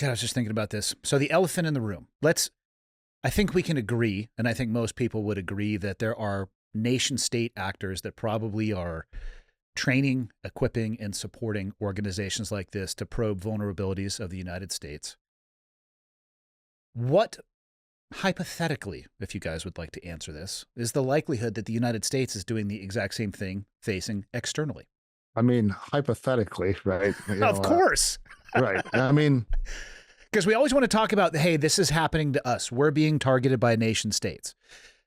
God, I was just thinking about this. So the elephant in the room. I think we can agree, and I think most people would agree, that there are nation state actors that probably are training, equipping, and supporting organizations like this to probe vulnerabilities of the United States. What, hypothetically, if you guys would like to answer this, is the likelihood that the United States is doing the exact same thing facing externally? I mean, hypothetically, right? Of course. Right. I mean, because we always want to talk about, hey, this is happening to us. We're being targeted by nation states.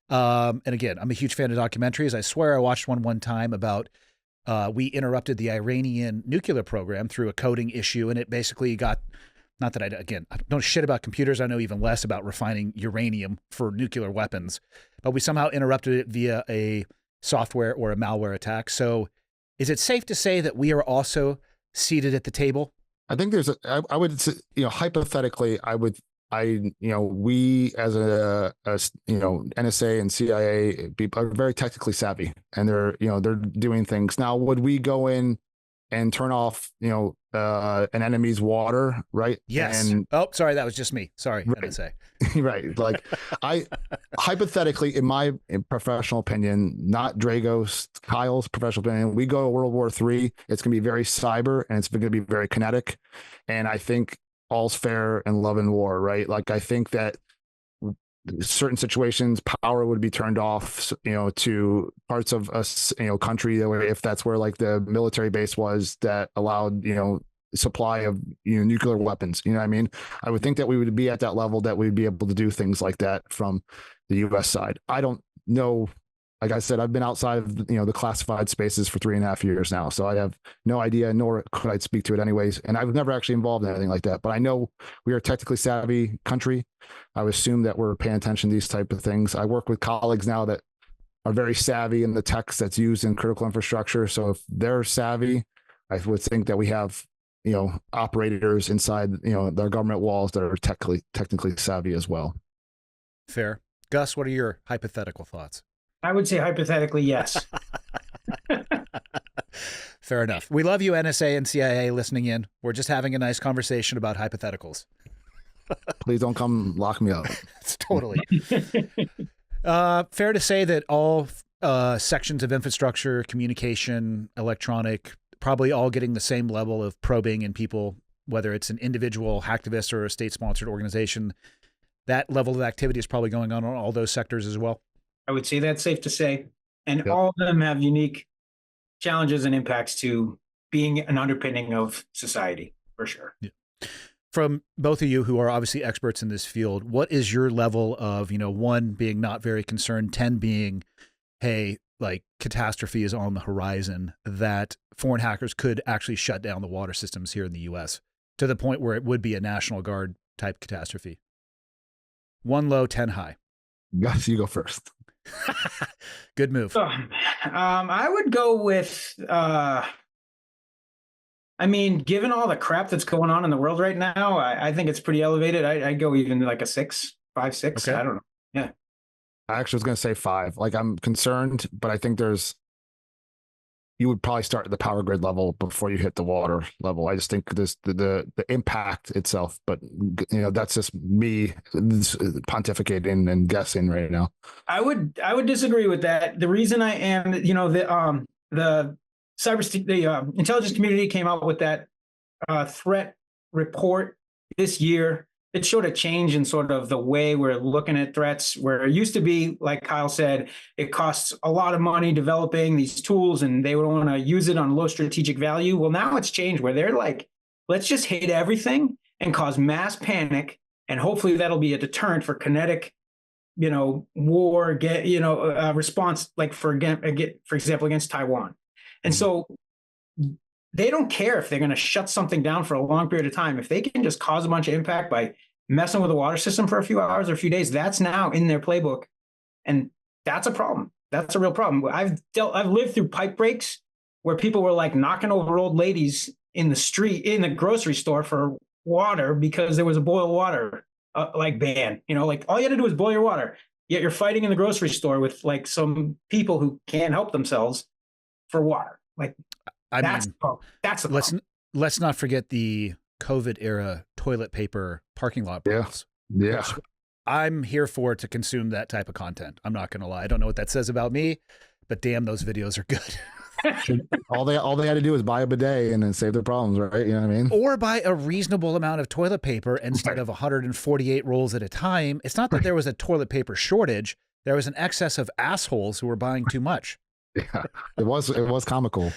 And again, I'm a huge fan of documentaries. I swear I watched one time about we interrupted the Iranian nuclear program through a coding issue, and it basically got, not that I don't know shit about computers. I know even less about refining uranium for nuclear weapons, but we somehow interrupted it via a software or a malware attack. So is it safe to say that we are also seated at the table? I think I would say, hypothetically, we as NSA and CIA people are very technically savvy, and they're doing things. Now, would we go in and turn off, an enemy's water, right? Yes. And, oh, sorry, that was just me. Sorry, right. NSA. Right. Like hypothetically, in my professional opinion, not Dragos, Kyle's professional opinion, we go to World War III, it's going to be very cyber and it's going to be very kinetic. And I think all's fair in love and war, right? Like, I think that certain situations, power would be turned off, to parts of us, country, if that's where like the military base was that allowed, supply of nuclear weapons. You know what I mean? I would think that we would be at that level, that we'd be able to do things like that from the US side. I don't know. Like I said, I've been outside of the classified spaces for 3.5 years now, so I have no idea, nor could I speak to it anyways. And I was never actually involved in anything like that. But I know we are a technically savvy country. I would assume that we're paying attention to these type of things. I work with colleagues now that are very savvy in the tech that's used in critical infrastructure. So if they're savvy, I would think that we have operators inside their government walls that are technically savvy as well. Fair. Gus, what are your hypothetical thoughts? I would say hypothetically, yes. Fair enough. We love you, NSA and CIA, listening in. We're just having a nice conversation about hypotheticals. Please don't come lock me up. It's totally. Fair to say that all sections of infrastructure, communication, electronic, probably all getting the same level of probing in people, whether it's an individual hacktivist or a state-sponsored organization, that level of activity is probably going on all those sectors as well. I would say that's safe to say. And all of them have unique challenges and impacts to being an underpinning of society, for sure. Yeah. From both of you who are obviously experts in this field, what is your level of, 1 being not very concerned, 10 being, hey, like catastrophe is on the horizon, that foreign hackers could actually shut down the water systems here in the US to the point where it would be a National Guard type catastrophe? 1 low, 10 high. Gus, you go first. Good move. I would go with, given all the crap that's going on in the world right now, I think it's pretty elevated. I'd go even like a 6, 5, 6. Okay. I don't know. Yeah. I actually was going to say 5. Like, I'm concerned, but I think you would probably start at the power grid level before you hit the water level. I just think the impact itself, but that's just me pontificating and guessing right now. I would disagree with that. The reason I am, the intelligence community came out with that threat report this year. It showed a change in sort of the way we're looking at threats, where it used to be, like Kyle said, it costs a lot of money developing these tools and they would want to use it on low strategic value. Well, now it's changed where they're like, let's just hit everything and cause mass panic. And hopefully that'll be a deterrent for kinetic, war, response, like for example, against Taiwan. And so they don't care if they're going to shut something down for a long period of time. If they can just cause a bunch of impact by messing with the water system for a few hours or a few days, that's now in their playbook. And that's a problem. That's a real problem. I've lived through pipe breaks where people were like knocking over old ladies in the street, in the grocery store for water because there was a boil water ban. Like all you had to do was boil your water. Yet you're fighting in the grocery store with like some people who can't help themselves for water. Like, that's the problem. Let's not forget the COVID era toilet paper parking lot Yeah. brawls. Yeah. Which I'm here for to consume that type of content. I'm not going to lie. I don't know what that says about me, but damn, those videos are good. all they had to do was buy a bidet and then save their problems, right? You know what I mean? Or buy a reasonable amount of toilet paper instead of 148 rolls at a time. It's not that there was a toilet paper shortage. There was an excess of assholes who were buying too much. Yeah, it was comical.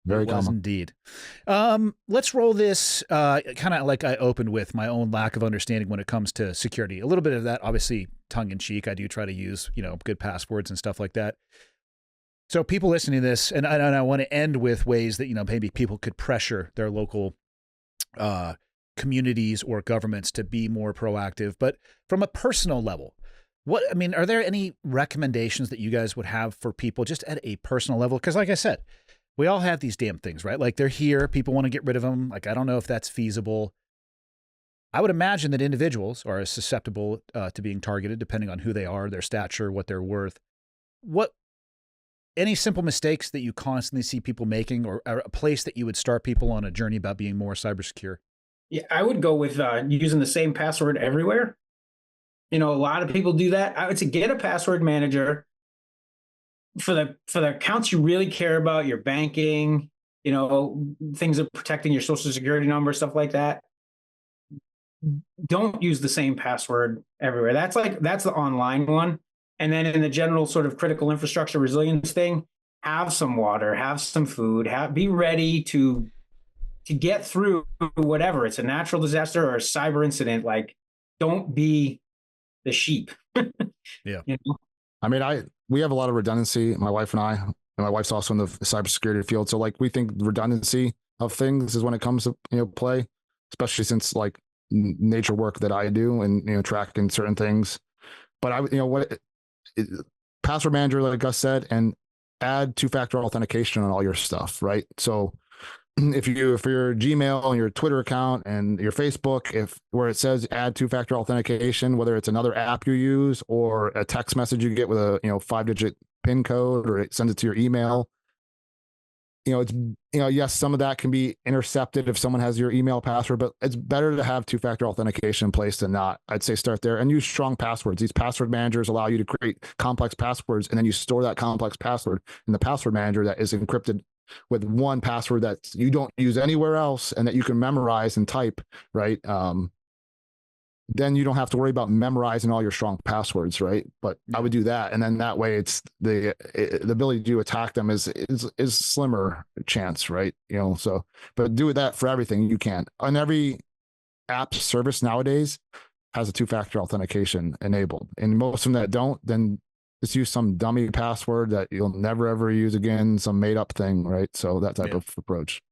Very comical. Indeed. Let's roll this kind of like I opened with, my own lack of understanding when it comes to security. A little bit of that, obviously, tongue in cheek. I do try to use, good passwords and stuff like that. So people listening to this, and I want to end with ways that, maybe people could pressure their local communities or governments to be more proactive. But from a personal level, are there any recommendations that you guys would have for people just at a personal level? Because like I said, we all have these damn things, right? Like they're here. People want to get rid of them. Like, I don't know if that's feasible. I would imagine that individuals are as susceptible to being targeted depending on who they are, their stature, what they're worth. Any simple mistakes that you constantly see people making, or a place that you would start people on a journey about being more cyber secure? Yeah, I would go with using the same password everywhere. A lot of people do that. I would say get a password manager for the accounts you really care about, your banking, things of protecting your social security number, stuff like that. Don't use the same password everywhere. That's the online one. And then in the general sort of critical infrastructure resilience thing, have some water, have some food, be ready to get through whatever. It's a natural disaster or a cyber incident. Like, don't be the sheep. Yeah. I mean, we have a lot of redundancy, my wife and I, and my wife's also in the cybersecurity field. So like, we think redundancy of things is when it comes to, play, especially since like nature work that I do and, tracking certain things. But password manager, like Gus said, and add two-factor authentication on all your stuff, right? So for your Gmail and your Twitter account and your Facebook, where it says add two-factor authentication, whether it's another app you use or a text message you get with a 5-digit PIN code, or it sends it to your email, it's yes, some of that can be intercepted if someone has your email password, but it's better to have two-factor authentication in place than not. I'd say start there and use strong passwords. These password managers allow you to create complex passwords, and then you store that complex password in the password manager that is encrypted with one password that you don't use anywhere else and that you can memorize and type, right? Then you don't have to worry about memorizing all your strong passwords, right? But I would do that, and then that way it's the ability to attack them is slimmer chance, right? So, but do that for everything you can. On every app service nowadays has a two-factor authentication enabled, and most of them that don't, then just use some dummy password that you'll never ever use again, some made up thing, right? So that type of approach.